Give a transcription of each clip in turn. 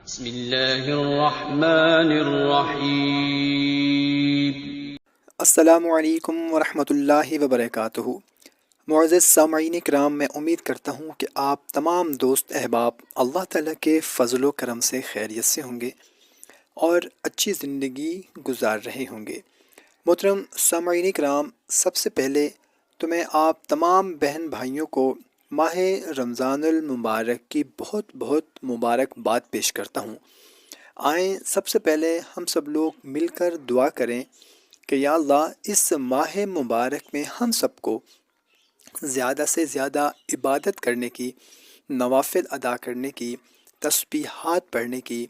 بسم اللہ الرحمن الرحیم۔ السلام علیکم ورحمۃ اللہ وبرکاتہ۔ معزز سامعین کرام، میں امید کرتا ہوں کہ آپ تمام دوست احباب اللہ تعالیٰ کے فضل و کرم سے خیریت سے ہوں گے اور اچھی زندگی گزار رہے ہوں گے۔ محترم سامعین کرام، سب سے پہلے تو میں آپ تمام بہن بھائیوں کو ماہ رمضان المبارک کی بہت بہت مبارکباد پیش کرتا ہوں۔ آئیں سب سے پہلے ہم سب لوگ مل کر دعا کریں کہ یا اللہ اس ماہ مبارک میں ہم سب کو زیادہ سے زیادہ عبادت کرنے کی، نوافل ادا کرنے کی، تسبیحات پڑھنے کی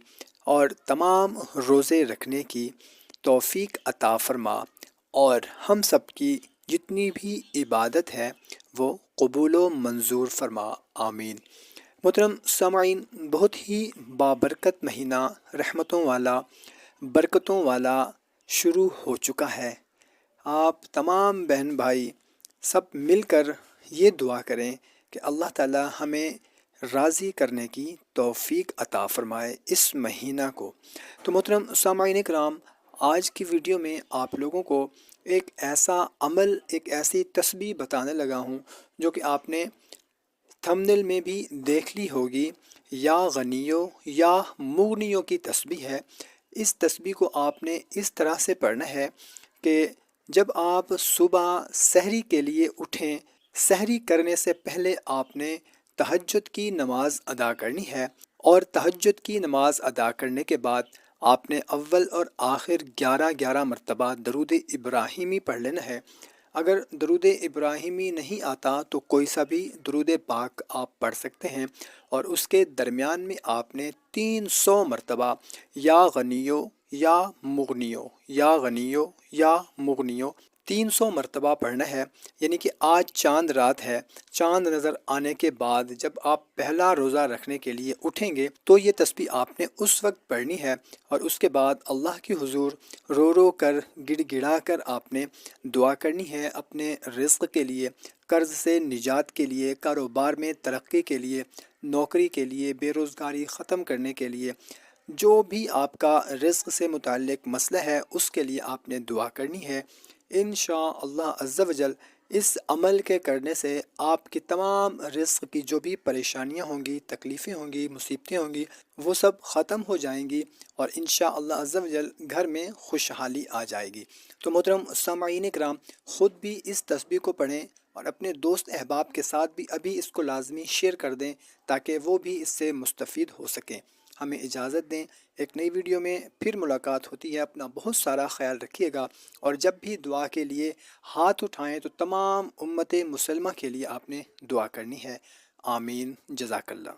اور تمام روزے رکھنے کی توفیق عطا فرما، اور ہم سب کی جتنی بھی عبادت ہے وہ قبول و منظور فرما، آمین۔ محترم سامعین، بہت ہی بابرکت مہینہ، رحمتوں والا، برکتوں والا شروع ہو چکا ہے۔ آپ تمام بہن بھائی سب مل کر یہ دعا کریں کہ اللہ تعالی ہمیں راضی کرنے کی توفیق عطا فرمائے اس مہینہ کو۔ تو محترم سامعین کرام، آج کی ویڈیو میں آپ لوگوں کو ایک ایسا عمل، ایک ایسی تسبیح بتانے لگا ہوں جو کہ آپ نے تھمبنیل میں بھی دیکھ لی ہوگی۔ یا غنیو یا مغنیو کی تسبیح ہے۔ اس تسبیح کو آپ نے اس طرح سے پڑھنا ہے کہ جب آپ صبح سحری کے لیے اٹھیں، سحری کرنے سے پہلے آپ نے تہجد کی نماز ادا کرنی ہے، اور تہجد کی نماز ادا کرنے کے بعد آپ نے اول اور آخر 11 مرتبہ درود ابراہیمی پڑھ لینا ہے۔ اگر درود ابراہیمی نہیں آتا تو کوئی سا بھی درود پاک آپ پڑھ سکتے ہیں، اور اس کے درمیان میں آپ نے 300 مرتبہ یا غنیو یا مغنیو، یا غنیو یا مغنیو 300 مرتبہ پڑھنا ہے۔ یعنی کہ آج چاند رات ہے، چاند نظر آنے کے بعد جب آپ پہلا روزہ رکھنے کے لیے اٹھیں گے تو یہ تسبیح آپ نے اس وقت پڑھنی ہے، اور اس کے بعد اللہ کی حضور رو رو کر، گڑ گڑا کر آپ نے دعا کرنی ہے اپنے رزق کے لیے، قرض سے نجات کے لیے، کاروبار میں ترقی کے لیے، نوکری کے لیے، بے روزگاری ختم کرنے کے لیے، جو بھی آپ کا رزق سے متعلق مسئلہ ہے اس کے لیے آپ نے دعا کرنی ہے۔ انشاءاللہ عز و جل اس عمل کے کرنے سے آپ کی تمام رزق کی جو بھی پریشانیاں ہوں گی، تکلیفیں ہوں گی، مصیبتیں ہوں گی، وہ سب ختم ہو جائیں گی، اور انشاءاللہ عز و جل گھر میں خوشحالی آ جائے گی۔ تو محترم سامعین کرام، خود بھی اس تسبیح کو پڑھیں اور اپنے دوست احباب کے ساتھ بھی ابھی اس کو لازمی شیئر کر دیں تاکہ وہ بھی اس سے مستفید ہو سکیں۔ ہمیں اجازت دیں، ایک نئی ویڈیو میں پھر ملاقات ہوتی ہے۔ اپنا بہت سارا خیال رکھیے گا، اور جب بھی دعا کے لیے ہاتھ اٹھائیں تو تمام امت مسلمہ کے لیے آپ نے دعا کرنی ہے۔ آمین، جزاک اللہ۔